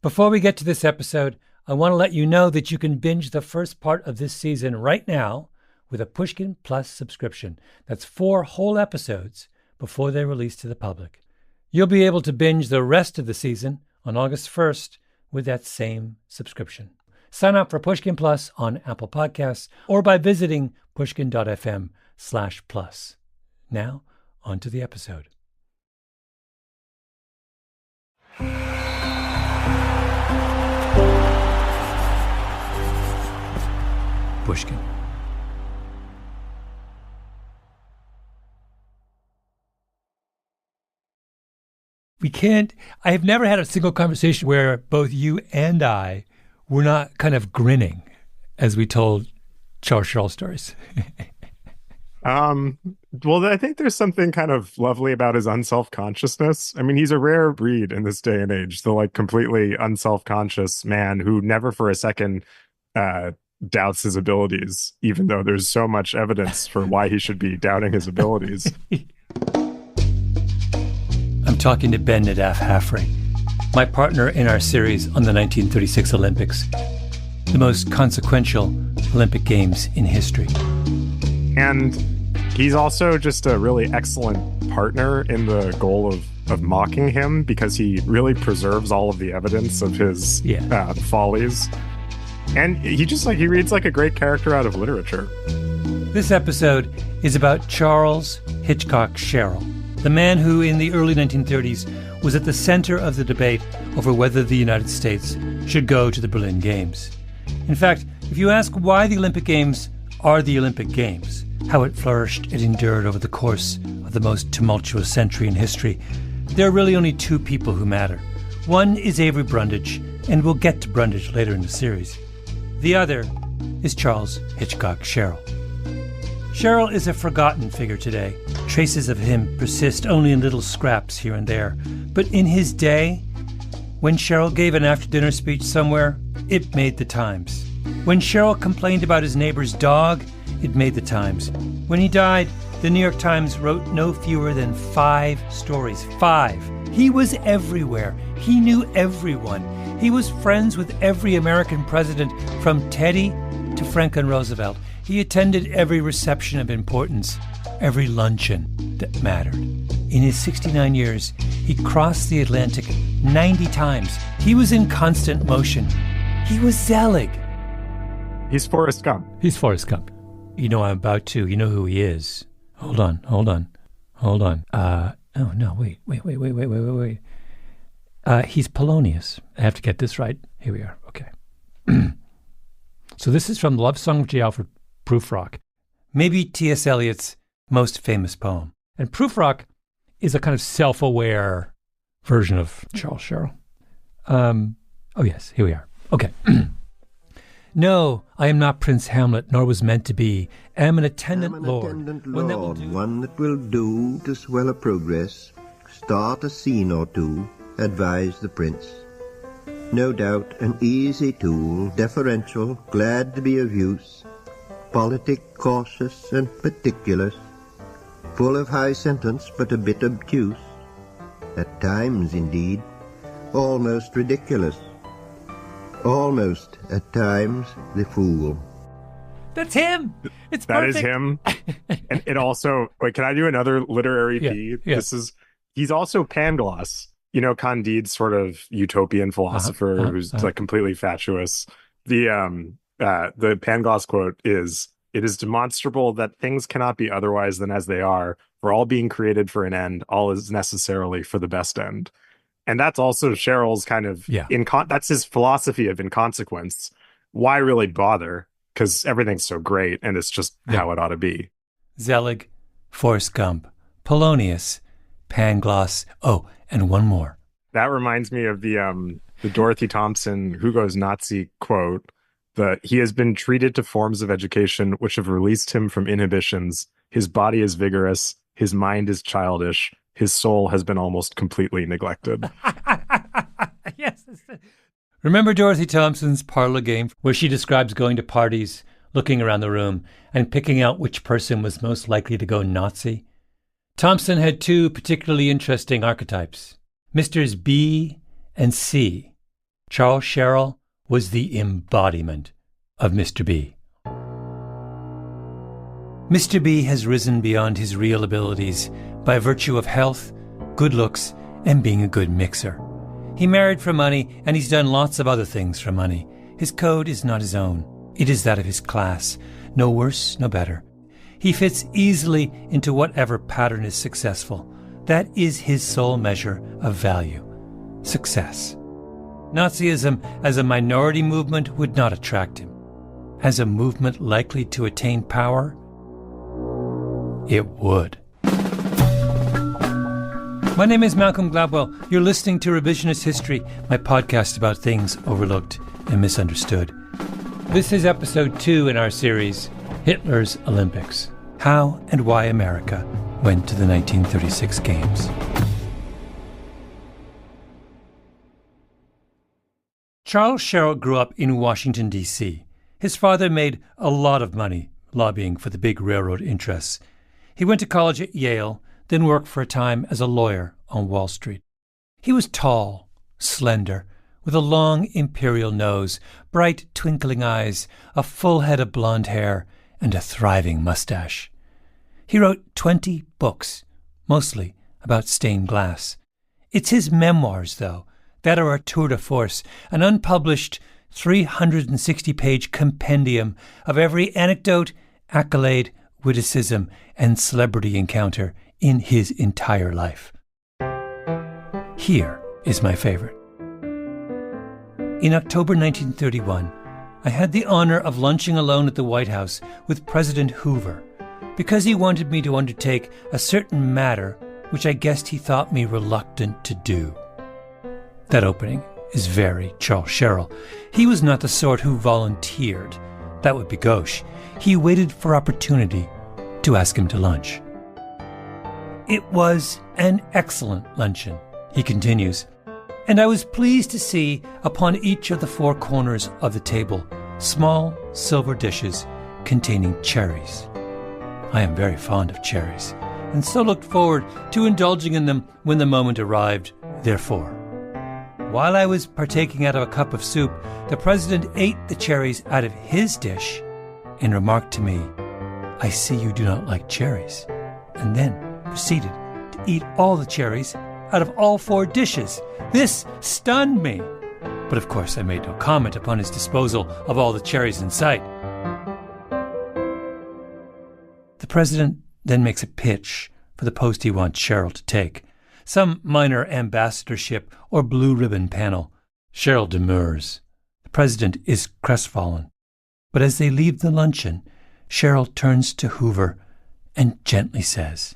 Before we get to this episode, I want to let you know that you can binge the first part of this season right now with a Pushkin Plus subscription. That's 4 whole episodes before they're released to the public. You'll be able to binge the rest of the season on August 1st with that same subscription. Sign up for Pushkin Plus on Apple Podcasts or by visiting pushkin.fm/plus. Now, on to the episode. Pushkin. I have never had a single conversation where both you and I were not kind of grinning as we told Charles Schurl stories. Well, I think there's something kind of lovely about his unself-consciousness. I mean, he's a rare breed in this day and age, the like completely unself-conscious man who never for a second doubts his abilities, even though there's so much evidence for why he should be doubting his abilities. I'm talking to Ben Nadaf Hafrey, my partner in our series on the 1936 Olympics, the most consequential Olympic Games in history. And he's also just a really excellent partner in the goal of mocking him, because he really preserves all of the evidence of his follies. And he reads like a great character out of literature. This episode is about Charles Hitchcock Sherrill, the man who in the early 1930s was at the center of the debate over whether the United States should go to the Berlin Games. In fact, if you ask why the Olympic Games are the Olympic Games, how it flourished and endured over the course of the most tumultuous century in history, there are really only 2 people who matter. One is Avery Brundage, and we'll get to Brundage later in the series. The other is Charles Hitchcock Sherrill. Sherrill is a forgotten figure today. Traces of him persist only in little scraps here and there. But in his day, when Sherrill gave an after-dinner speech somewhere, it made the Times. When Sherrill complained about his neighbor's dog, it made the Times. When he died, the New York Times wrote no fewer than 5 stories. 5. He was everywhere. He knew everyone. He was friends with every American president, from Teddy to Franklin Roosevelt. He attended every reception of importance, every luncheon that mattered. In his 69 years, he crossed the Atlantic 90 times. He was in constant motion. He was Zelig. He's Forrest Gump. He's Forrest Gump. You know who he is. Hold on. Oh, no, wait. He's Polonius. I have to get this right. Here we are. Okay. So this is from Love Song of J. Alfred Prufrock, maybe T.S. Eliot's most famous poem. And Prufrock is a kind of self-aware version of Charles Sherrill. Oh, yes, here we are. Okay. No, I am not Prince Hamlet, nor was meant to be. Am an attendant lord. One that will do to swell a progress, start a scene or two, advise the prince. No doubt an easy tool, deferential, glad to be of use, politic, cautious and meticulous, full of high sentence but a bit obtuse, at times indeed almost ridiculous, almost at times the fool. That's him. It's that perfect. Is him. And it also, wait, can I do another literary feed? Yeah. He's also Pangloss. You know, Candide's sort of utopian philosopher who's like completely fatuous. The Pangloss quote is, "It is demonstrable that things cannot be otherwise than as they are, for all being created for an end, all is necessarily for the best end." And that's also Sherrill's kind of, that's his philosophy of inconsequence. Why really bother? Because everything's so great and it's just how it ought to be. Zelig, Forrest Gump, Polonius, Pangloss. Oh, and one more. That reminds me of the Dorothy Thompson Hugo's Nazi quote, that he has been treated to forms of education which have released him from inhibitions. His body is vigorous. His mind is childish. His soul has been almost completely neglected. Yes. Remember Dorothy Thompson's parlor game where she describes going to parties, looking around the room, and picking out which person was most likely to go Nazi? Thompson had 2 particularly interesting archetypes, Misters B and C. Charles Sherrill was the embodiment of Mr. B. Mr. B has risen beyond his real abilities by virtue of health, good looks, and being a good mixer. He married for money, and he's done lots of other things for money. His code is not his own. It is that of his class. No worse, no better. He fits easily into whatever pattern is successful. That is his sole measure of value. Success. Nazism as a minority movement would not attract him. As a movement likely to attain power, it would. My name is Malcolm Gladwell. You're listening to Revisionist History, my podcast about things overlooked and misunderstood. This is episode 2 in our series, Hitler's Olympics: How and Why America Went to the 1936 Games. Charles Sherrill grew up in Washington, D.C. His father made a lot of money lobbying for the big railroad interests. He went to college at Yale, then worked for a time as a lawyer on Wall Street. He was tall, slender, with a long imperial nose, bright twinkling eyes, a full head of blonde hair, and a thriving mustache. He wrote 20 books, mostly about stained glass. It's his memoirs, though, that are a tour de force, an unpublished 360-page compendium of every anecdote, accolade, witticism, and celebrity encounter in his entire life. Here is my favorite. In October 1931, I had the honor of lunching alone at the White House with President Hoover because he wanted me to undertake a certain matter which I guessed he thought me reluctant to do. That opening is very Charles Sherrill. He was not the sort who volunteered. That would be gauche. He waited for opportunity to ask him to lunch. It was an excellent luncheon, he continues, and I was pleased to see upon each of the 4 corners of the table small silver dishes containing cherries. I am very fond of cherries, and so looked forward to indulging in them when the moment arrived. Therefore, while I was partaking out of a cup of soup, the president ate the cherries out of his dish and remarked to me, "I see you do not like cherries," and then proceeded to eat all the cherries out of all 4 dishes. This stunned me. But of course I made no comment upon his disposal of all the cherries in sight. The president then makes a pitch for the post he wants Sherrill to take, some minor ambassadorship or blue ribbon panel. Sherrill demurs. The president is crestfallen. But as they leave the luncheon, Sherrill turns to Hoover and gently says,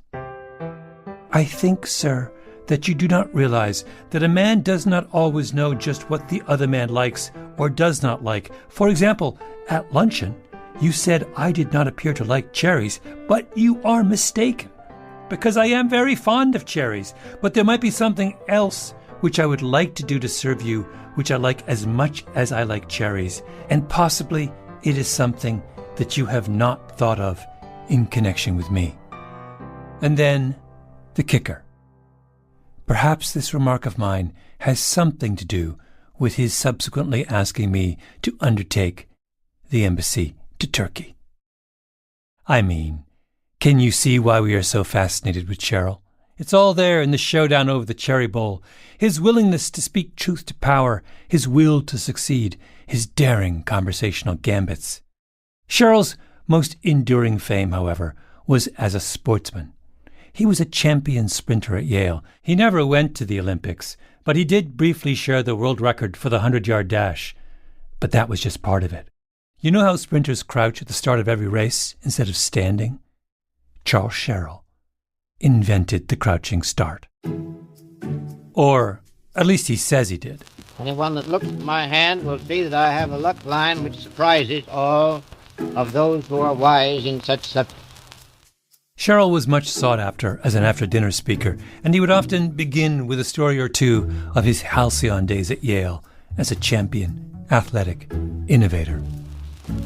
"I think, sir, that you do not realize that a man does not always know just what the other man likes or does not like. For example, at luncheon, you said I did not appear to like cherries, but you are mistaken, because I am very fond of cherries, but there might be something else which I would like to do to serve you, which I like as much as I like cherries, and possibly it is something that you have not thought of in connection with me." And then the kicker. Perhaps this remark of mine has something to do with his subsequently asking me to undertake the embassy to Turkey. I mean, can you see why we are so fascinated with Sherrill? It's all there in the showdown over the cherry bowl. His willingness to speak truth to power, his will to succeed, his daring conversational gambits. Sherrill's most enduring fame, however, was as a sportsman. He was a champion sprinter at Yale. He never went to the Olympics, but he did briefly share the world record for the 100-yard dash. But that was just part of it. You know how sprinters crouch at the start of every race instead of standing? Charles Sherrill invented the crouching start. Or at least he says he did. Anyone that looks at my hand will see that I have a luck line which surprises all of those who are wise in such subjects. Sherrill was much sought after as an after-dinner speaker, and he would often begin with a story or two of his halcyon days at Yale as a champion, athletic, innovator.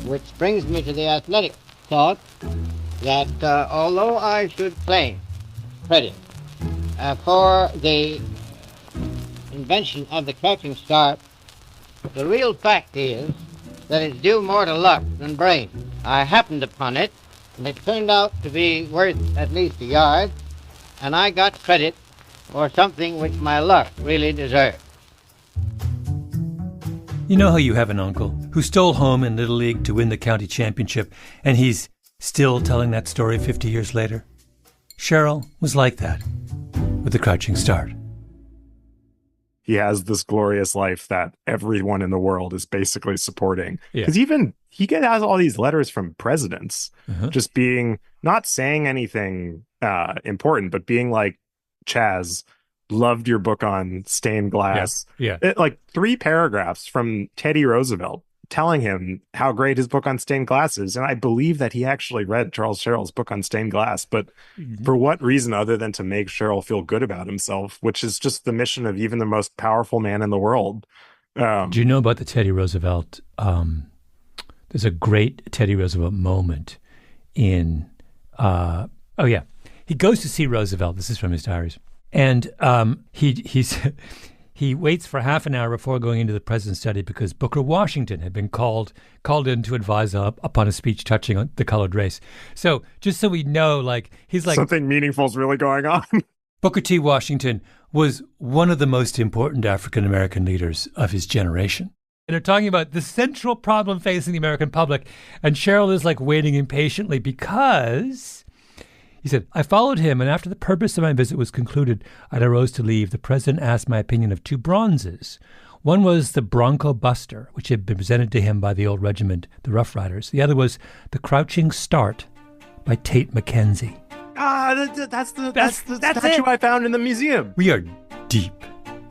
Which brings me to the athletic thought that although I should claim credit for the invention of the crouching start, The real fact is that it's due more to luck than brain. I happened upon it, and it turned out to be worth at least a yard, and I got credit for something which my luck really deserved. You know how you have an uncle who stole home in Little League to win the county championship, and he's still telling that story 50 years later? Cheryl was like that with The Crouching Start. He has this glorious life that everyone in the world is basically supporting. Because even he has all these letters from presidents just being, not saying anything important, but being like, Chaz, loved your book on stained glass. Like 3 paragraphs from Teddy Roosevelt telling him how great his book on stained glass is. And I believe that he actually read Charles Sherrill's book on stained glass, but for what reason other than to make Sherrill feel good about himself, which is just the mission of even the most powerful man in the world. Do you know about the Teddy Roosevelt? There's a great Teddy Roosevelt moment in, he goes to see Roosevelt. This is from his diaries. And he waits for half an hour before going into the president's study because Booker Washington had been called in to advise upon a speech touching on the colored race. So just so we know, he's like... something meaningful is really going on. Booker T. Washington was one of the most important African-American leaders of his generation. And they're talking about the central problem facing the American public. And Cheryl is waiting impatiently because... He said, I followed him, and after the purpose of my visit was concluded, I arose to leave. The president asked my opinion of 2 bronzes. One was the Bronco Buster, which had been presented to him by the old regiment, the Rough Riders. The other was the Crouching Start by Tate McKenzie. That's the statue I found in the museum. We are deep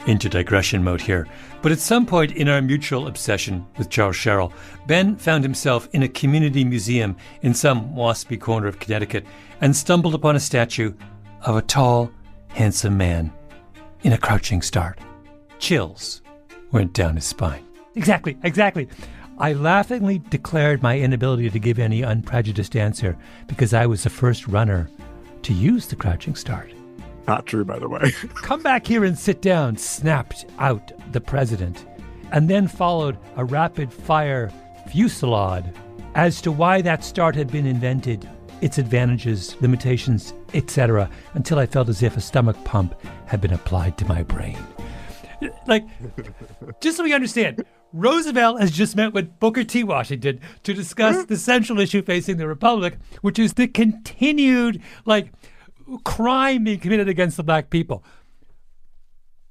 into digression mode here. But at some point in our mutual obsession with Charles Sherrill, Ben found himself in a community museum in some waspy corner of Connecticut and stumbled upon a statue of a tall, handsome man in a crouching start. Chills went down his spine. Exactly. I laughingly declared my inability to give any unprejudiced answer because I was the first runner to use the crouching start. Not true, by the way. Come back here and sit down, snapped out the president, and then followed a rapid-fire fusillade as to why that start had been invented, its advantages, limitations, etc., until I felt as if a stomach pump had been applied to my brain. Just so we understand, Roosevelt has just met with Booker T. Washington to discuss the central issue facing the Republic, which is the continued, crime being committed against the black people.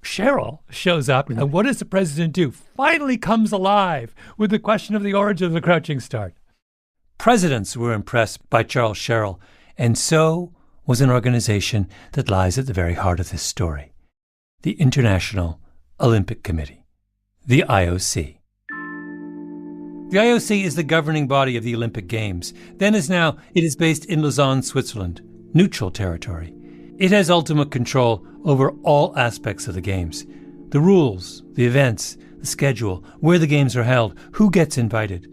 Cheryl shows up, and what does the president do? Finally comes alive with the question of the origin of the Crouching Start. Presidents were impressed by Charles Sherrill, and so was an organization that lies at the very heart of this story, the International Olympic Committee, the IOC. The IOC is the governing body of the Olympic Games. Then as now, it is based in Lausanne, Switzerland, neutral territory. It has ultimate control over all aspects of the games. The rules, the events, the schedule, where the games are held, who gets invited.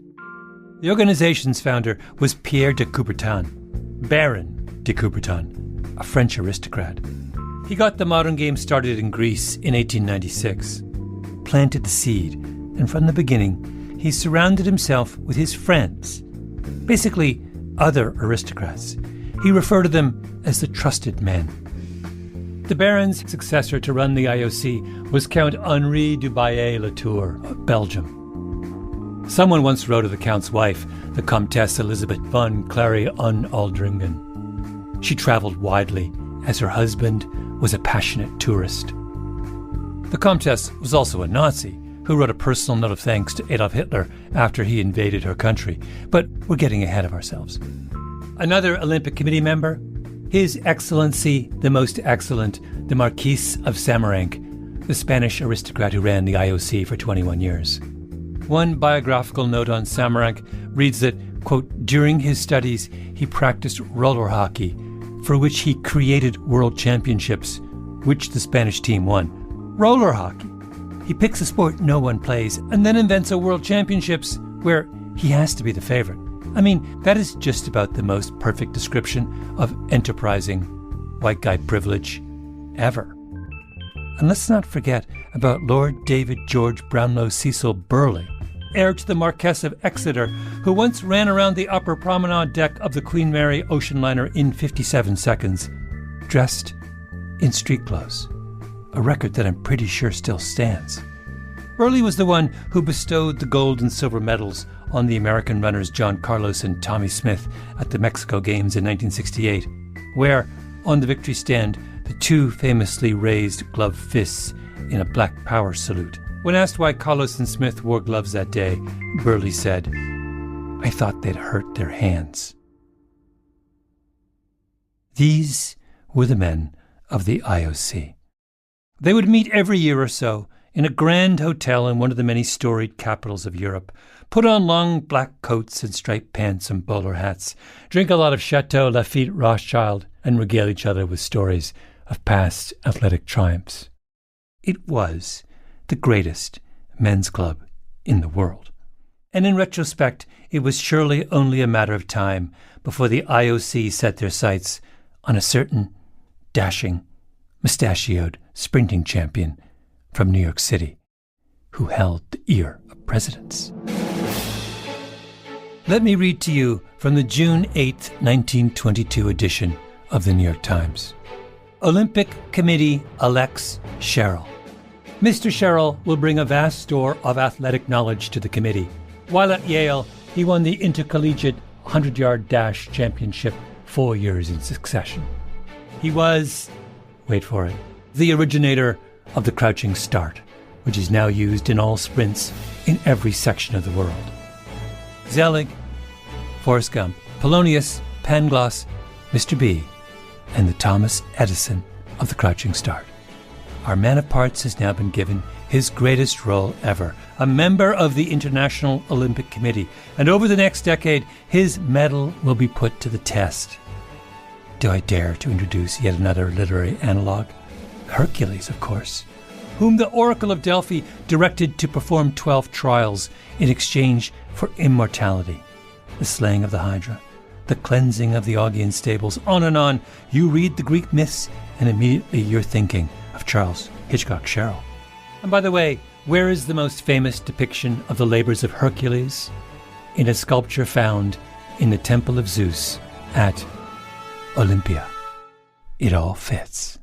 The organization's founder was Pierre de Coubertin, Baron de Coubertin, a French aristocrat. He got the modern games started in Greece in 1896, planted the seed, and from the beginning, he surrounded himself with his friends, basically other aristocrats. He referred to them as the trusted men. The Baron's successor to run the IOC was Count Henri du Baillet-Latour of Belgium. Someone once wrote of the Count's wife, the Comtesse Elisabeth von Clary-on-Aldringen. She traveled widely, as her husband was a passionate tourist. The Comtesse was also a Nazi, who wrote a personal note of thanks to Adolf Hitler after he invaded her country. But we're getting ahead of ourselves. Another Olympic Committee member, His Excellency, the Most Excellent, the Marquis of Samaranch, the Spanish aristocrat who ran the IOC for 21 years. One biographical note on Samaranch reads that, quote, during his studies, he practiced roller hockey, for which he created world championships, which the Spanish team won. Roller hockey. He picks a sport no one plays and then invents a world championships where he has to be the favorite. I mean, that is just about the most perfect description of enterprising white guy privilege ever. And let's not forget about Lord David George Brownlow Cecil Burleigh, heir to the Marquess of Exeter, who once ran around the upper promenade deck of the Queen Mary ocean liner in 57 seconds, dressed in street clothes, a record that I'm pretty sure still stands. Burleigh was the one who bestowed the gold and silver medals on the American runners John Carlos and Tommy Smith at the Mexico Games in 1968, where, on the victory stand, the two famously raised gloved fists in a Black Power salute. When asked why Carlos and Smith wore gloves that day, Burleigh said, "I thought they'd hurt their hands." These were the men of the IOC. They would meet every year or so in a grand hotel in one of the many storied capitals of Europe, put on long black coats and striped pants and bowler hats, drink a lot of Chateau Lafite Rothschild, and regale each other with stories of past athletic triumphs. It was the greatest men's club in the world. And in retrospect, it was surely only a matter of time before the IOC set their sights on a certain dashing, mustachioed sprinting champion from New York City who held the ear of presidents. Let me read to you from the June 8, 1922 edition of the New York Times. Olympic Committee elects Sherrill. Mr. Sherrill will bring a vast store of athletic knowledge to the committee. While at Yale, he won the intercollegiate 100-yard dash championship 4 years in succession. He was, wait for it, the originator of the crouching start, which is now used in all sprints in every section of the world. Zelig, Forrest Gump, Polonius, Pangloss, Mr. B, and the Thomas Edison of the crouching start. Our man of parts has now been given his greatest role ever, a member of the International Olympic Committee, and over the next decade, his medal will be put to the test. Do I dare to introduce yet another literary analog? Hercules, of course, whom the Oracle of Delphi directed to perform 12 trials in exchange for immortality. The slaying of the Hydra, the cleansing of the Augean stables, on and on. You read the Greek myths, and immediately you're thinking of Charles Hitchcock Sherrill. And by the way, where is the most famous depiction of the labors of Hercules? In a sculpture found in the Temple of Zeus at Olympia. It all fits.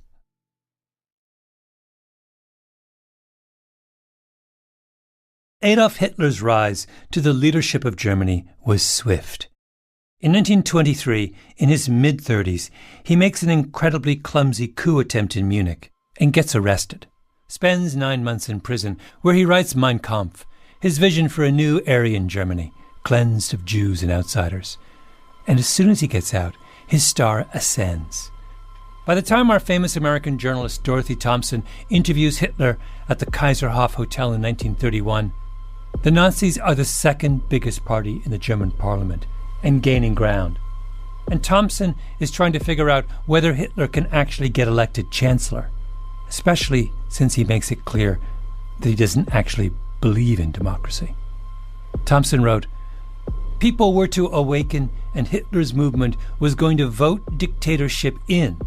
Adolf Hitler's rise to the leadership of Germany was swift. In 1923, in his mid-30s, he makes an incredibly clumsy coup attempt in Munich and gets arrested. Spends 9 months in prison, where he writes Mein Kampf, his vision for a new Aryan Germany, cleansed of Jews and outsiders. And as soon as he gets out, his star ascends. By the time our famous American journalist Dorothy Thompson interviews Hitler at the Kaiserhof Hotel in 1931, the Nazis are the second biggest party in the German parliament and gaining ground. And Thompson is trying to figure out whether Hitler can actually get elected chancellor, especially since he makes it clear that he doesn't actually believe in democracy. Thompson wrote, "People were to awaken, and Hitler's movement was going to vote dictatorship in.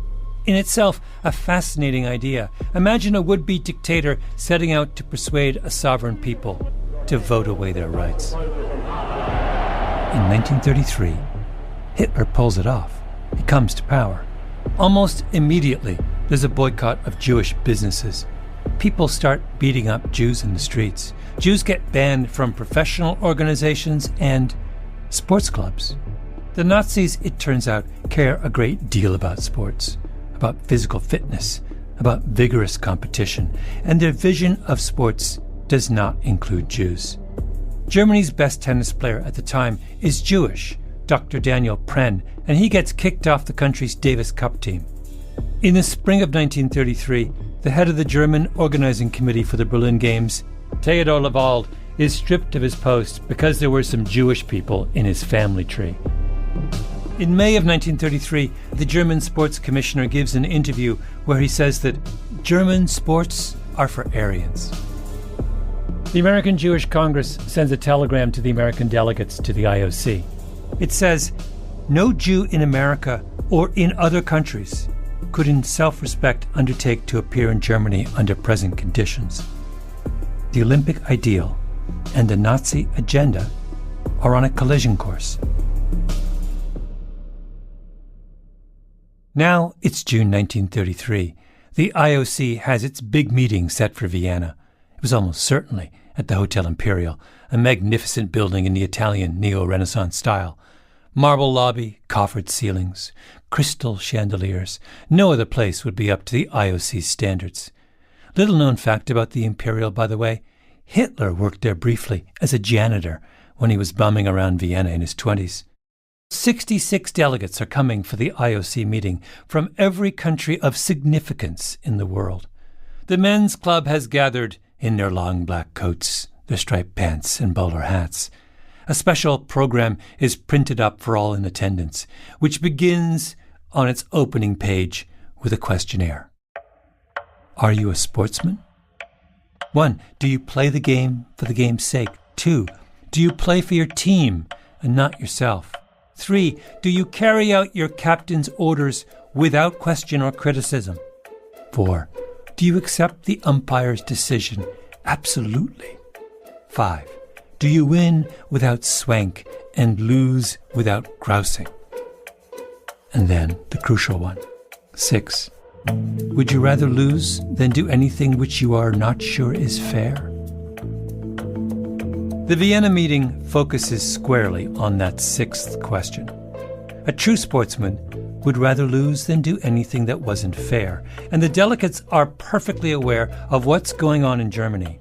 In itself, a fascinating idea. Imagine a would-be dictator setting out to persuade a sovereign people to vote away their rights." In 1933, Hitler pulls it off. He comes to power. Almost immediately, there's a boycott of Jewish businesses. People start beating up Jews in the streets. Jews get banned from professional organizations and sports clubs. The Nazis, it turns out, care a great deal about sports, about physical fitness, about vigorous competition, and their vision of sports does not include Jews. Germany's best tennis player at the time is Jewish, Dr. Daniel Prenn, and he gets kicked off the country's Davis Cup team. In the spring of 1933, the head of the German organizing committee for the Berlin Games, Theodor Lewald, is stripped of his post because there were some Jewish people in his family tree. In May of 1933, the German sports commissioner gives an interview where he says that German sports are for Aryans. The American Jewish Congress sends a telegram to the American delegates to the IOC. It says, "No Jew in America or in other countries could in self-respect undertake to appear in Germany under present conditions. The Olympic ideal and the Nazi agenda are on a collision course. Now it's June 1933. The IOC has its big meeting set for Vienna. It was almost certainly at the Hotel Imperial, a magnificent building in the Italian neo-Renaissance style. Marble lobby, coffered ceilings, crystal chandeliers. No other place would be up to the IOC's standards. Little known fact about the Imperial, by the way, Hitler worked there briefly as a janitor when he was bumming around Vienna in his 20s. 66 delegates are coming for the IOC meeting from every country of significance in the world. The men's club has gathered in their long black coats, their striped pants and bowler hats. A special program is printed up for all in attendance, which begins on its opening page with a questionnaire. Are you a sportsman? 1. Do you play the game for the game's sake? 2. Do you play for your team and not yourself? 3. Do you carry out your captain's orders without question or criticism? 4. Do you accept the umpire's decision absolutely? 5. Do you win without swank and lose without grousing? And then the crucial one. 6. Would you rather lose than do anything which you are not sure is fair? The Vienna meeting focuses squarely on that sixth question. A true sportsman would rather lose than do anything that wasn't fair, and the delegates are perfectly aware of what's going on in Germany.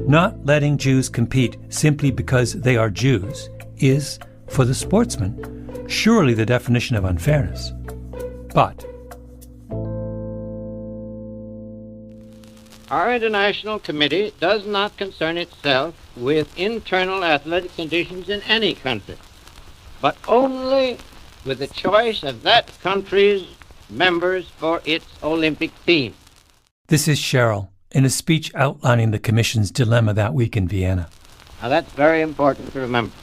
Not letting Jews compete simply because they are Jews is, for the sportsman, surely the definition of unfairness. But our international committee does not concern itself with internal athletic conditions in any country, but only with the choice of that country's members for its Olympic team. This is Cheryl in a speech outlining the Commission's dilemma that week in Vienna. Now that's very important to remember.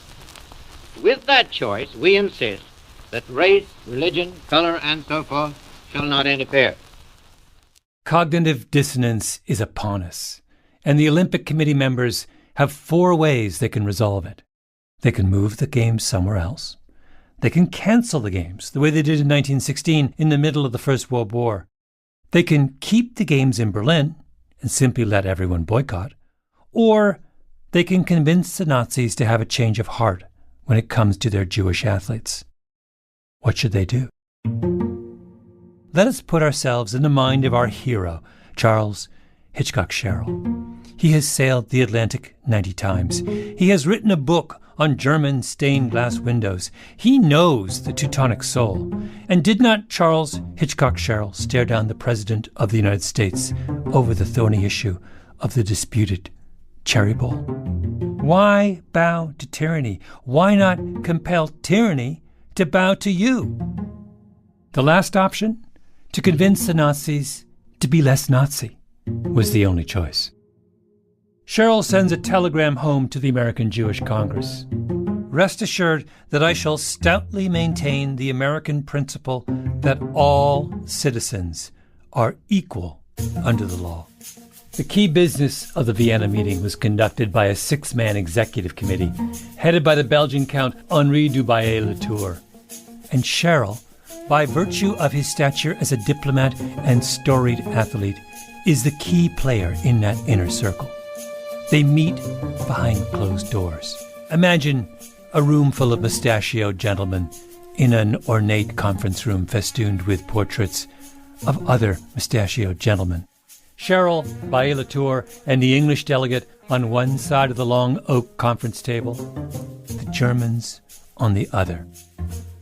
With that choice, we insist that race, religion, color, and so forth shall not interfere. Cognitive dissonance is upon us, and the Olympic Committee members have 4 ways they can resolve it. They can move the games somewhere else. They can cancel the games, the way they did in 1916 in the middle of the First World War. They can keep the games in Berlin and simply let everyone boycott. Or they can convince the Nazis to have a change of heart when it comes to their Jewish athletes. What should they do? Let us put ourselves in the mind of our hero, Charles Hitchcock Sherrill. He has sailed the Atlantic 90 times. He has written a book on German stained glass windows. He knows the Teutonic soul. And did not Charles Hitchcock Sherrill stare down the President of the United States over the thorny issue of the disputed Cherry Bowl? Why bow to tyranny? Why not compel tyranny to bow to you? The last option, to convince the Nazis to be less Nazi, was the only choice. Sherrill sends a telegram home to the American Jewish Congress. Rest assured that I shall stoutly maintain the American principle that all citizens are equal under the law. The key business of the Vienna meeting was conducted by a 6-man executive committee, headed by the Belgian Count Henri Dubaillet-Latour. And Sherrill, by virtue of his stature as a diplomat and storied athlete, is the key player in that inner circle. They meet behind closed doors. Imagine a room full of mustachioed gentlemen in an ornate conference room festooned with portraits of other mustachioed gentlemen. Sherrill, Baillet-Latour, and the English delegate on one side of the long oak conference table, the Germans on the other.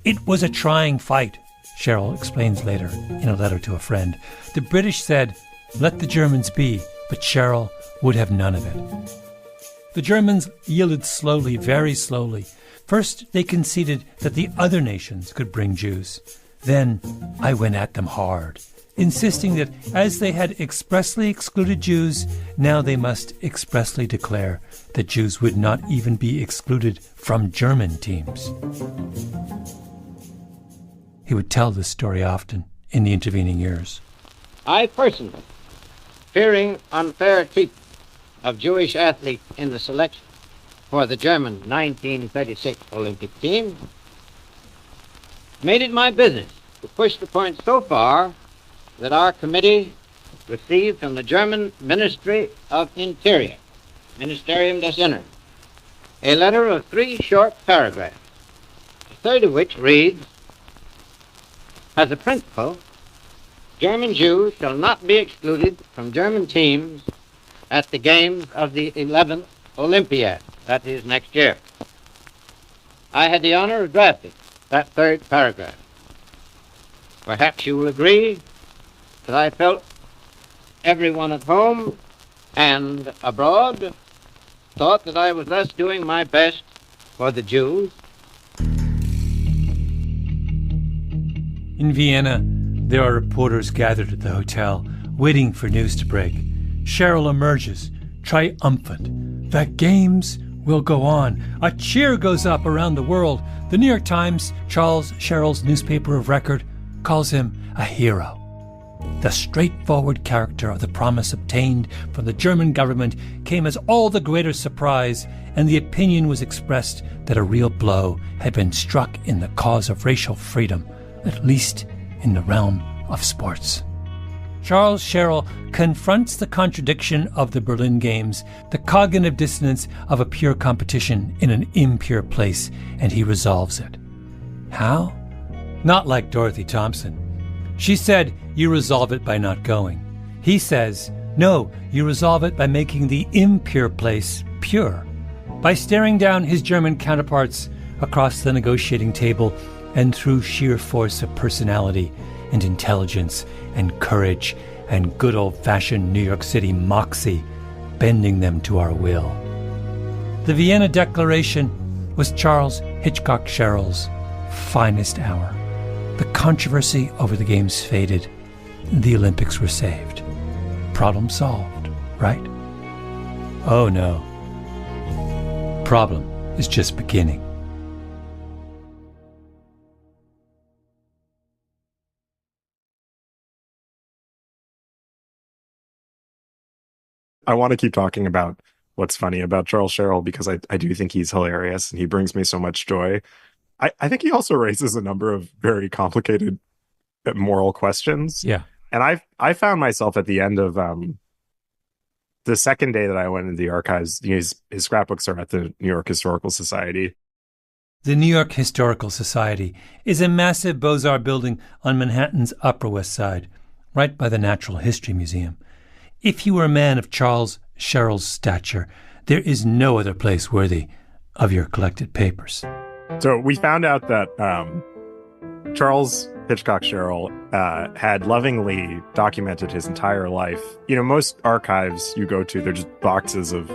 It was a trying fight, Sherrill explains later in a letter to a friend. The British said, "Let the Germans be," but Sherrill would have none of it. The Germans yielded slowly, very slowly. First, they conceded that the other nations could bring Jews. Then I went at them hard, insisting that as they had expressly excluded Jews, now they must expressly declare that Jews would not even be excluded from German teams. He would tell this story often in the intervening years. I personally, fearing unfair treatment of Jewish athletes in the selection for the German 1936 Olympic team, made it my business to push the point so far that our committee received from the German Ministry of Interior, Ministerium des Innern, a letter of 3 short paragraphs, the third of which reads, "As a principle, German Jews shall not be excluded from German teams at the games of the 11th Olympiad," that is next year. I had the honor of drafting that third paragraph. Perhaps you will agree that I felt everyone at home and abroad thought that I was thus doing my best for the Jews. In Vienna, there are reporters gathered at the hotel, waiting for news to break. Cheryl emerges, triumphant. The games will go on. A cheer goes up around the world. The New York Times, Cheryl's newspaper of record, calls him a hero. The straightforward character of the promise obtained from the German government came as all the greater surprise, and the opinion was expressed that a real blow had been struck in the cause of racial freedom, at least in the realm of sports. Charles Cheryl confronts the contradiction of the Berlin Games, the cognitive dissonance of a pure competition in an impure place, and he resolves it. How? Not like Dorothy Thompson. She said, you resolve it by not going. He says, no, you resolve it by making the impure place pure, by staring down his German counterparts across the negotiating table and through sheer force of personality and intelligence and courage and good old-fashioned New York City moxie, bending them to our will. The Vienna Declaration was Charles Hitchcock Cheryl's finest hour. The controversy over the games faded. The Olympics were saved. Problem solved, right? Oh no. Problem is just beginning. I want to keep talking about what's funny about Charles Cheryl because I do think he's hilarious and he brings me so much joy. I think he also raises a number of very complicated moral questions. Yeah. And I found myself at the end of the second day that I went into the archives, his scrapbooks are at the New York Historical Society. The New York Historical Society is a massive Beaux-Arts building on Manhattan's Upper West Side, right by the Natural History Museum. If you were a man of Charles Cheryl's stature, there is no other place worthy of your collected papers. So we found out that Charles Hitchcock Cheryl had lovingly documented his entire life. Most archives you go to, they're just boxes of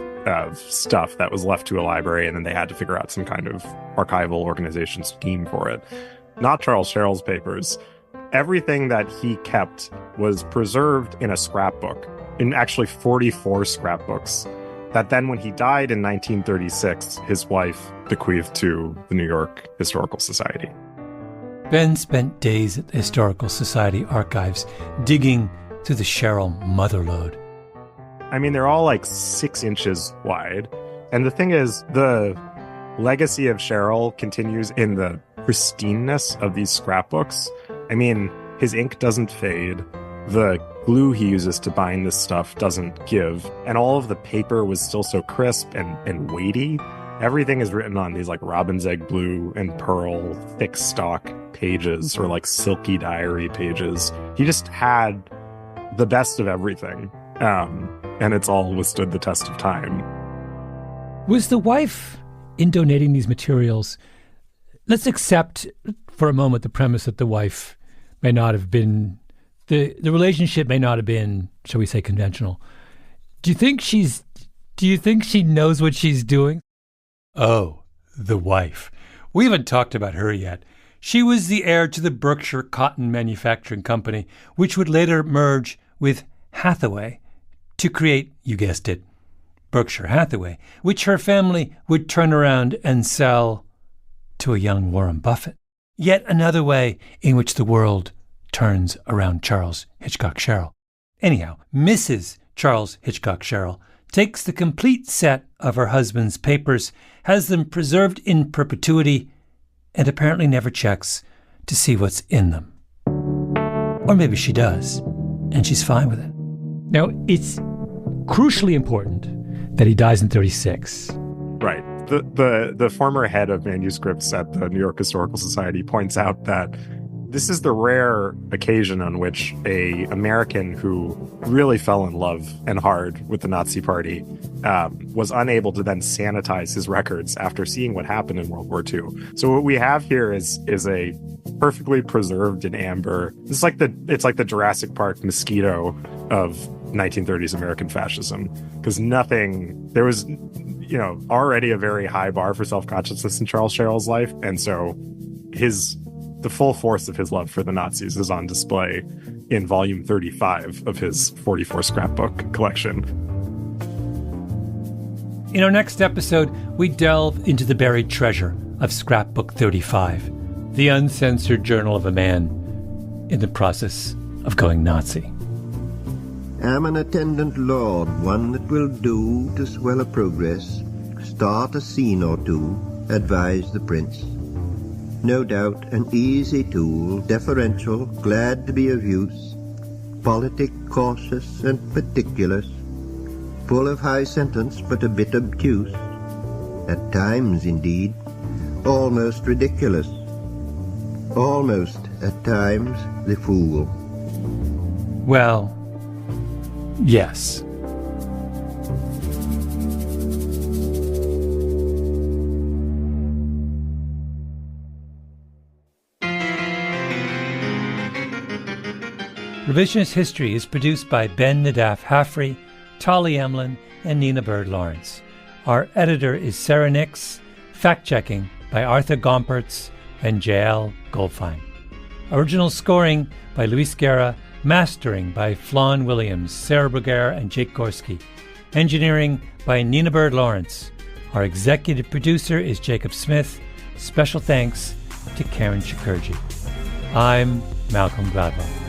stuff that was left to a library, and then they had to figure out some kind of archival organization scheme for it. Not Charles Cheryl's papers. Everything that he kept was preserved in a scrapbook, in actually 44 scrapbooks, that then when he died in 1936, his wife bequeathed to the New York Historical Society. Ben spent days at the Historical Society archives digging through the Cheryl motherlode. I mean, they're all like 6 inches wide. And the thing is, the legacy of Cheryl continues in the pristineness of these scrapbooks. I mean, his ink doesn't fade. The glue he uses to bind this stuff doesn't give. And all of the paper was still so crisp and weighty. Everything is written on these like robin's egg blue and pearl thick stock pages, or like silky diary pages. He just had the best of everything. And it's all withstood the test of time. Was the wife, in donating these materials, let's accept for a moment the premise that the wife may not have been, the relationship may not have been, shall we say, conventional. Do you think she knows what she's doing? Oh, the wife. We haven't talked about her yet. She was the heir to the Berkshire Cotton Manufacturing Company, which would later merge with Hathaway to create, you guessed it, Berkshire Hathaway, which her family would turn around and sell to a young Warren Buffett. Yet another way in which the world turns around Charles Hitchcock Sherrill. Anyhow, Mrs. Charles Hitchcock Sherrill takes the complete set of her husband's papers, has them preserved in perpetuity, and apparently never checks to see what's in them. Or maybe she does, and she's fine with it. Now, it's crucially important that he dies in 36. Right. The former head of manuscripts at the New York Historical Society points out that this is the rare occasion on which a American who really fell in love and hard with the Nazi Party was unable to then sanitize his records after seeing what happened in World War II. So what we have here is a perfectly preserved in amber. It's like the Jurassic Park mosquito of 1930s American fascism, because there was already a very high bar for self-consciousness in Charles Sherrill's life, and so the full force of his love for the Nazis is on display in volume 35 of his 44 scrapbook collection. In our next episode, we delve into the buried treasure of scrapbook 35, the uncensored journal of a man in the process of going Nazi. Am an attendant lord, one that will do to swell a progress, start a scene or two, advise the prince. No doubt an easy tool, deferential, glad to be of use, politic, cautious, and particulars, full of high sentence but a bit obtuse, at times indeed, almost ridiculous, almost at times the fool. Well, yes. Revisionist History is produced by Ben Nadaf Haffrey, Tolly Emlin, and Nina Bird Lawrence. Our editor is Sarah Nix, fact-checking by Arthur Gompertz and Jael Goldfein. Original scoring by Luis Guerra, mastering by Flawn Williams, Sarah Bruguera, and Jake Gorski. Engineering by Nina Bird Lawrence. Our executive producer is Jacob Smith. Special thanks to Karen Shakurji. I'm Malcolm Gladwell.